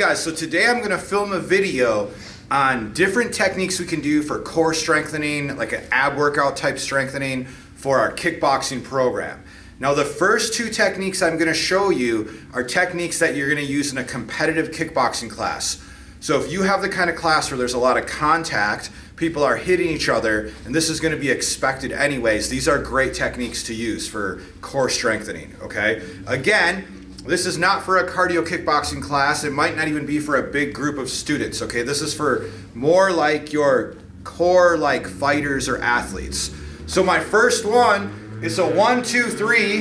Guys, so today I'm going to film a video on different techniques we can do for core strengthening, like an ab workout type strengthening for our kickboxing program. Now the first two techniques I'm going to show you are techniques that you're going to use in a competitive kickboxing class. So if you have the kind of class where there's a lot of contact, people are hitting each other, and this is going to be expected anyways, these are great techniques to use for core strengthening, okay? Again, this is not for a cardio kickboxing class. It might not even be for a big group of students, okay? This is for more like your core like fighters or athletes. So my first one is a 1, 2, 3.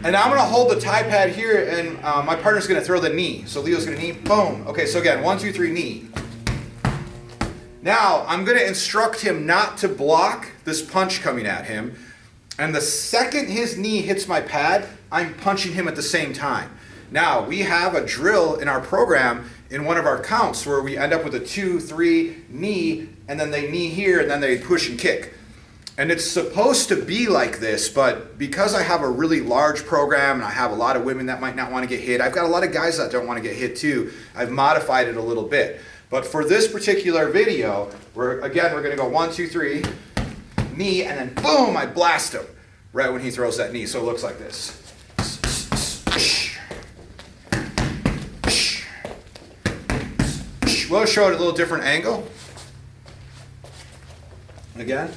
And I'm gonna hold the tie pad here and my partner's gonna throw the knee. So Leo's gonna knee, boom. Okay, so again, 1, 2, 3, knee. Now, I'm gonna instruct him not to block this punch coming at him. And the second his knee hits my pad, I'm punching him at the same time. Now, we have a drill in our program in one of our counts where we end up with a 2, 3, knee, and then they knee here, and then they push and kick. And it's supposed to be like this, but because I have a really large program and I have a lot of women that might not want to get hit, I've got a lot of guys that don't want to get hit too, I've modified it a little bit. But for this particular video, we're gonna go 1, 2, 3, knee, and then boom, I blast him right when he throws that knee. So it looks like this. We'll show it a little different angle. Again.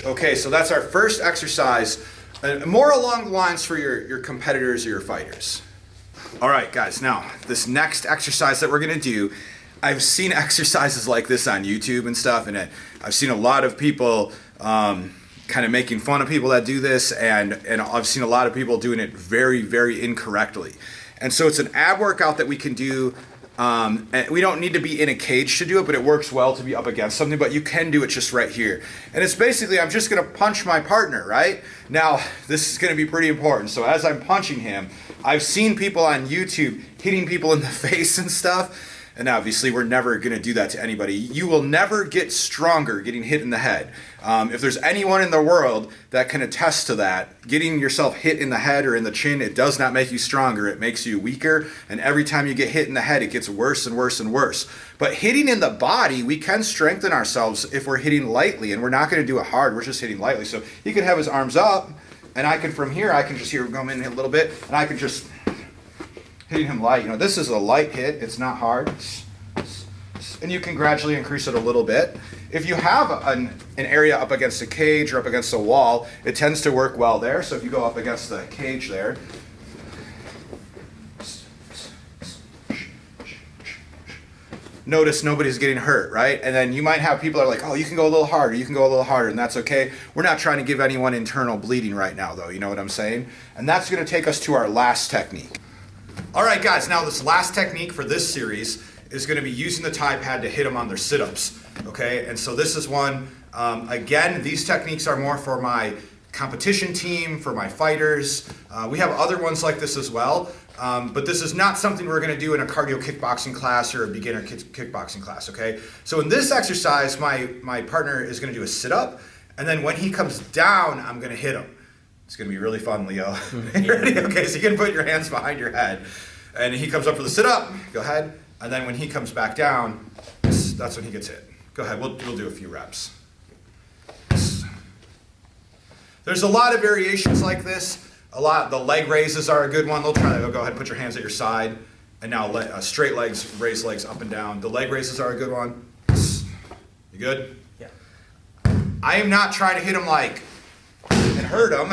Okay, so that's our first exercise, more along the lines for your competitors or your fighters. All right, guys, now this next exercise that we're gonna do, I've seen exercises like this on YouTube and stuff, and I've seen a lot of people kind of making fun of people that do this, and I've seen a lot of people doing it very, very incorrectly. And so it's an ab workout that we can do, and we don't need to be in a cage to do it, but it works well to be up against something, but you can do it just right here. And it's basically, I'm just gonna punch my partner, right? Now, this is gonna be pretty important. So as I'm punching him, I've seen people on YouTube hitting people in the face and stuff, and obviously we're never gonna do that to anybody. You will never get stronger getting hit in the head. If there's anyone in the world that can attest to that, getting yourself hit in the head or in the chin, it does not make you stronger, it makes you weaker, and every time you get hit in the head, it gets worse and worse and worse. But hitting in the body, we can strengthen ourselves if we're hitting lightly, and we're not gonna do it hard, we're just hitting lightly. So he could have his arms up, and I can, from here, I can just hear him come in a little bit, and I can just hitting him light. You know, this is a light hit, it's not hard. And you can gradually increase it a little bit. If you have an area up against a cage or up against a wall, it tends to work well there. So if you go up against the cage there, notice nobody's getting hurt, right? And then you might have people that are like, oh, you can go a little harder, you can go a little harder, and that's okay. We're not trying to give anyone internal bleeding right now, though, you know what I'm saying? And that's gonna take us to our last technique. All right, guys, now this last technique for this series is gonna be using the tie pad to hit them on their sit-ups, okay? And so this is one, again, these techniques are more for my competition team, for my fighters. We have other ones like this as well, but this is not something we're gonna do in a cardio kickboxing class or a beginner kickboxing class, okay? So in this exercise, my partner is gonna do a sit-up, and then when he comes down, I'm gonna hit him. It's gonna be really fun, Leo. You ready? Okay, so you can put your hands behind your head. And he comes up for the sit-up, go ahead. And then when he comes back down, that's when he gets hit. Go ahead, we'll do a few reps. There's a lot of variations like this. The leg raises are a good one. They'll try to go ahead, put your hands at your side. And now straight legs, raise legs up and down. The leg raises are a good one. You good? Yeah. I am not trying to hit him like, and hurt him,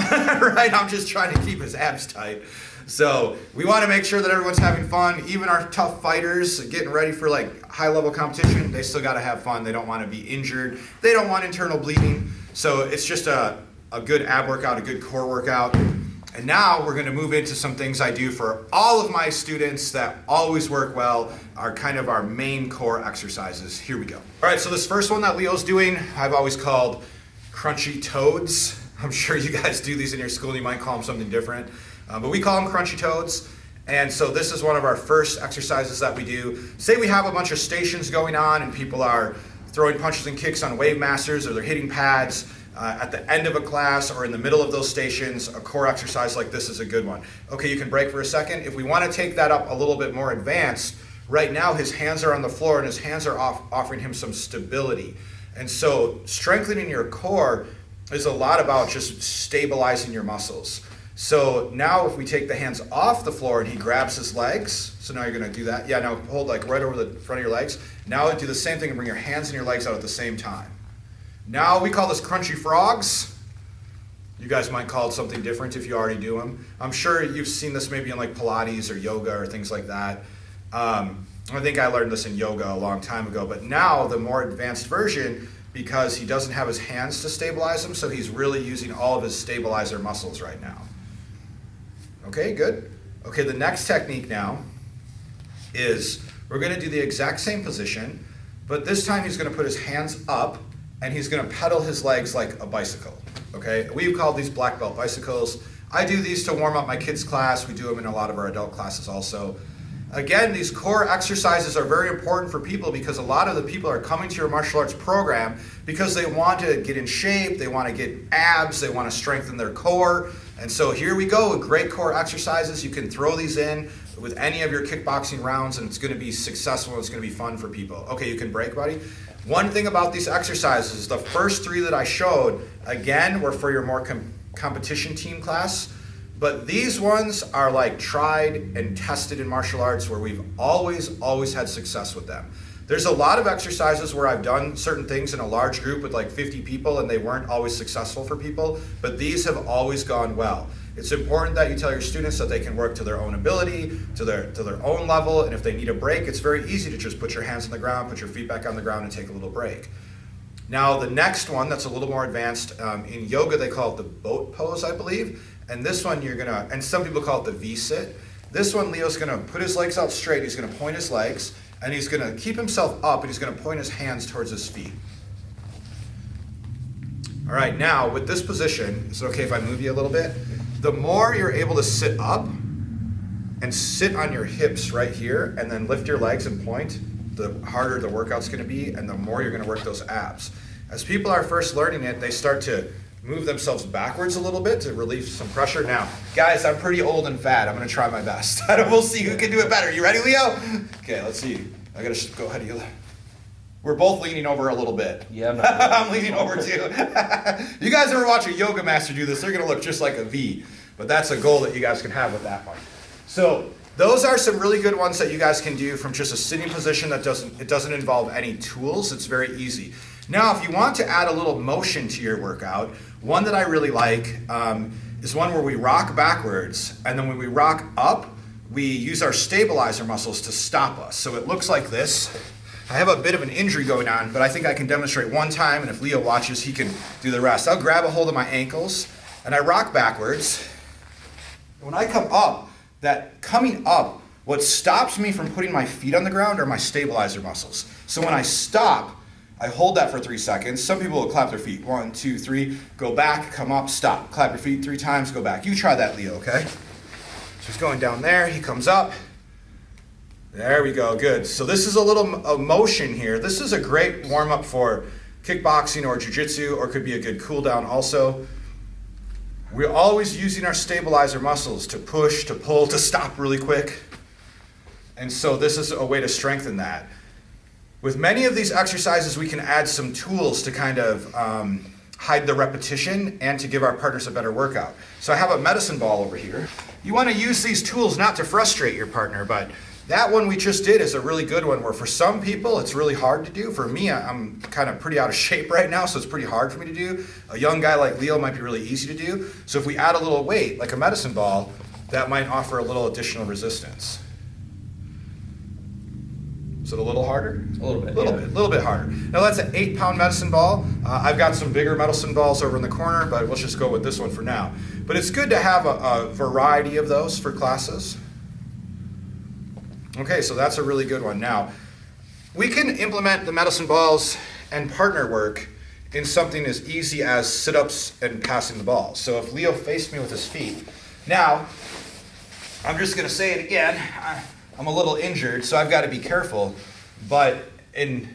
right? I'm just trying to keep his abs tight. So we want to make sure that everyone's having fun. Even our tough fighters getting ready for like high level competition, they still got to have fun. They don't want to be injured. They don't want internal bleeding. So it's just a good ab workout, a good core workout. And now we're going to move into some things I do for all of my students that always work well, are kind of our main core exercises. Here we go. All right, so this first one that Leo's doing, I've always called crunchy toads. I'm sure you guys do these in your school. You might call them something different. But we call them crunchy toads. And so this is one of our first exercises that we do. Say we have a bunch of stations going on and people are throwing punches and kicks on Wave Masters or they're hitting pads. at the end of a class or in the middle of those stations, a core exercise like this is a good one. Okay, you can break for a second. If we want to take that up a little bit more advanced, right now his hands are on the floor and his hands are offering him some stability. And so strengthening your core is a lot about just stabilizing your muscles. So now if we take the hands off the floor and he grabs his legs, so now you're gonna do that. Yeah, now hold like right over the front of your legs. Now do the same thing and bring your hands and your legs out at the same time. Now we call this crunchy frogs. You guys might call it something different if you already do them. I'm sure you've seen this maybe in like Pilates or yoga or things like that. I think I learned this in yoga a long time ago, but now the more advanced version, because he doesn't have his hands to stabilize him, so he's really using all of his stabilizer muscles right now. Okay, good. Okay, the next technique now is we're gonna do the exact same position, but this time he's gonna put his hands up and he's gonna pedal his legs like a bicycle, okay? We've called these black belt bicycles. I do these to warm up my kids' class. We do them in a lot of our adult classes also. Again, these core exercises are very important for people because a lot of the people are coming to your martial arts program because they want to get in shape, they want to get abs, they want to strengthen their core. And so here we go with great core exercises. You can throw these in with any of your kickboxing rounds and it's going to be successful, it's going to be fun for people. Okay, you can break, buddy. One thing about these exercises, the first three that I showed, again, were for your more competition team class. But these ones are like tried and tested in martial arts where we've always had success with them. There's a lot of exercises where I've done certain things in a large group with like 50 people and they weren't always successful for people, but these have always gone well. It's important that you tell your students that they can work to their own ability, to their own level, and if they need a break, it's very easy to just put your hands on the ground, put your feet back on the ground and take a little break. Now the next one that's a little more advanced, in yoga they call it the boat pose, I believe. And this one you're gonna, and some people call it the V-sit. This one Leo's gonna put his legs out straight, he's gonna point his legs, and he's gonna keep himself up and he's gonna point his hands towards his feet. All right, now with this position, is it okay if I move you a little bit? The more you're able to sit up and sit on your hips right here and then lift your legs and point, the harder the workout's gonna be and the more you're gonna work those abs. As people are first learning it, they start to move themselves backwards a little bit to relieve some pressure. Now, guys, I'm pretty old and fat. I'm gonna try my best. We'll see who can do it better. You ready, Leo? Okay, let's see. I gotta go ahead of you. We're both leaning over a little bit. Yeah, I'm leaning over too. You guys ever watch a yoga master do this? They're gonna look just like a V, but that's a goal that you guys can have with that one. So those are some really good ones that you guys can do from just a sitting position that doesn't involve any tools. It's very easy. Now, if you want to add a little motion to your workout, one that I really like is one where we rock backwards, and then when we rock up, we use our stabilizer muscles to stop us. So it looks like this. I have a bit of an injury going on, but I think I can demonstrate one time, and if Leo watches, he can do the rest. I'll grab a hold of my ankles, and I rock backwards. When I come up, that coming up, what stops me from putting my feet on the ground are my stabilizer muscles. So when I stop, I hold that for 3 seconds. Some people will clap their feet. 1, 2, 3, go back, come up, stop. Clap your feet 3 times, go back. You try that, Leo, okay? So he's going down there, he comes up. There we go, good. So this is a little motion here. This is a great warm-up for kickboxing or jiu-jitsu, or could be a good cool down also. We're always using our stabilizer muscles to push, to pull, to stop really quick. And so this is a way to strengthen that. With many of these exercises, we can add some tools to kind of hide the repetition and to give our partners a better workout. So I have a medicine ball over here. You want to use these tools not to frustrate your partner, but that one we just did is a really good one where for some people it's really hard to do. For me, I'm kind of pretty out of shape right now, so it's pretty hard for me to do. A young guy like Leo might be really easy to do. So if we add a little weight, like a medicine ball, that might offer a little additional resistance. Is it a little harder? A little bit. A little bit harder. Now that's an 8-pound medicine ball. I've got some bigger medicine balls over in the corner, but let's just go with this one for now. But it's good to have a variety of those for classes. Okay, so that's a really good one. Now, we can implement the medicine balls and partner work in something as easy as sit-ups and passing the ball. So if Leo faced me with his feet, now, I'm just gonna say it again, I'm a little injured, so I've got to be careful. But in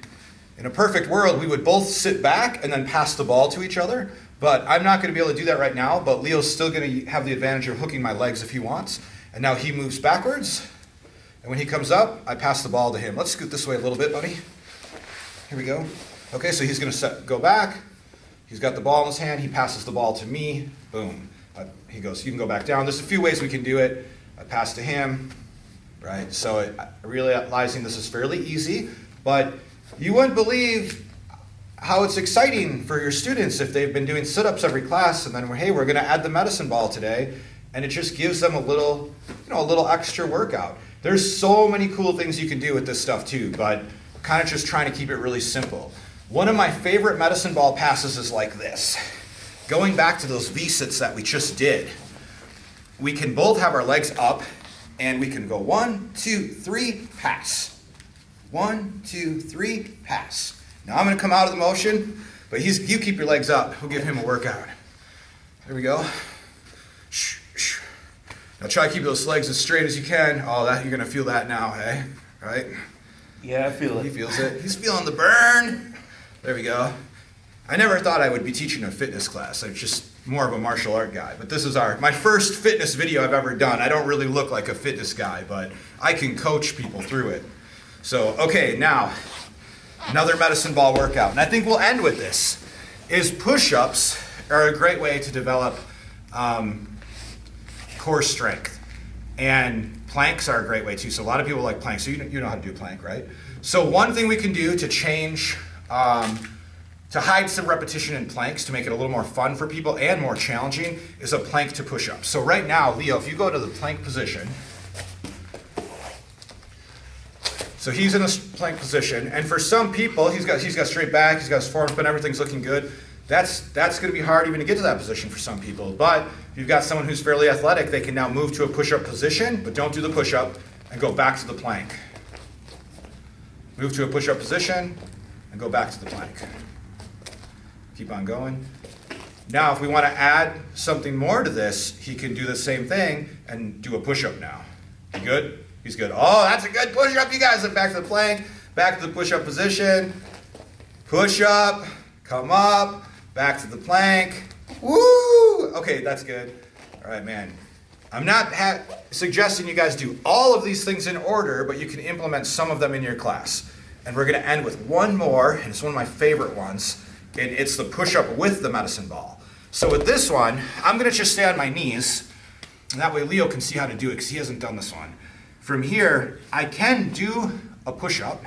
a perfect world, we would both sit back and then pass the ball to each other. But I'm not going to be able to do that right now, but Leo's still going to have the advantage of hooking my legs if he wants. And now he moves backwards. And when he comes up, I pass the ball to him. Let's scoot this way a little bit, buddy. Here we go. Okay, so he's going to go back. He's got the ball in his hand. He passes the ball to me. Boom. He goes, you can go back down. There's a few ways we can do it. I pass to him, right? So realizing this is fairly easy, but you wouldn't believe how it's exciting for your students if they've been doing sit-ups every class and then, hey, we're going to add the medicine ball today, and it just gives them a little extra workout. There's so many cool things you can do with this stuff too, but kind of just trying to keep it really simple. One of my favorite medicine ball passes is like this. Going back to those V-sits that we just did, we can both have our legs up and we can go 1, 2, 3, pass. 1, 2, 3, pass. Now I'm going to come out of the motion, but you keep your legs up. We'll give him a workout. There we go. Now try to keep those legs as straight as you can. Oh, you're going to feel that now, hey? Right? Yeah, I feel it. He feels it. He's feeling the burn. There we go. I never thought I would be teaching a fitness class. I'm just more of a martial art guy. But this is my first fitness video I've ever done. I don't really look like a fitness guy, but I can coach people through it. So, okay, now, another medicine ball workout. And I think we'll end with this, is push-ups are a great way to develop core strength. And planks are a great way too. So a lot of people like planks. So you know how to do plank, right? So one thing we can do to change, to hide some repetition in planks, to make it a little more fun for people and more challenging, is a plank to push-up. So right now, Leo, if you go to the plank position, so he's in a plank position, and for some people, he's got straight back, he's got his forearms bent, everything's looking good. That's going to be hard even to get to that position for some people. But if you've got someone who's fairly athletic, they can now move to a push-up position, but don't do the push-up, and go back to the plank. Move to a push-up position, and go back to the plank. Keep on going. Now, if we want to add something more to this, he can do the same thing and do a push-up now. You good? He's good. Oh, that's a good push-up, you guys. Back to the plank, back to the push-up position. Push-up, come up, back to the plank. Woo! Okay, that's good. All right, man. I'm not suggesting you guys do all of these things in order, but you can implement some of them in your class. And we're going to end with one more, and it's one of my favorite ones. And it's the push-up with the medicine ball. So with this one, I'm going to just stay on my knees, and that way Leo can see how to do it because he hasn't done this one. From here, I can do a push-up,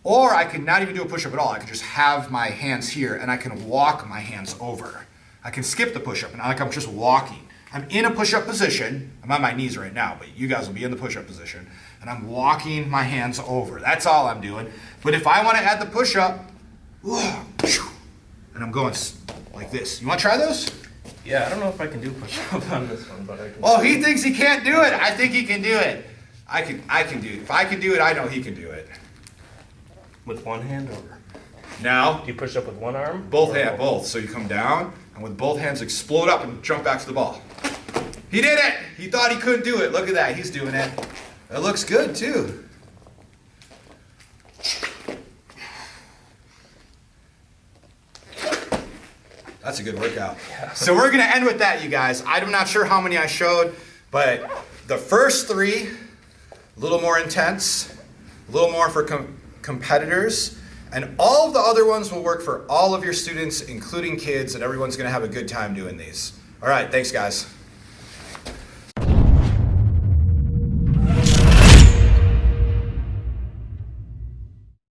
or I can not even do a push-up at all. I can just have my hands here, and I can walk my hands over. I can skip the push-up, and I'm just walking. I'm in a push-up position. I'm on my knees right now, but you guys will be in the push-up position, and I'm walking my hands over. That's all I'm doing. But if I want to add the push-up, and I'm going like this. You want to try those? Yeah, I don't know if I can do push-up on this one, but I can. Oh, he thinks he can't do it. I think he can do it. I can do it. If I can do it, I know he can do it. With one hand over. Now, Do you push up with one arm? both hands, both. So you come down, and with both hands explode up and jump back to the ball. He did it. He thought he couldn't do it. Look at that. He's doing it. It looks good, too. That's a good workout. Yeah. So we're going to end with that, you guys. I'm not sure how many I showed, but the first three, a little more intense, a little more for competitors, and all of the other ones will work for all of your students, including kids, and everyone's going to have a good time doing these. All right, thanks, guys.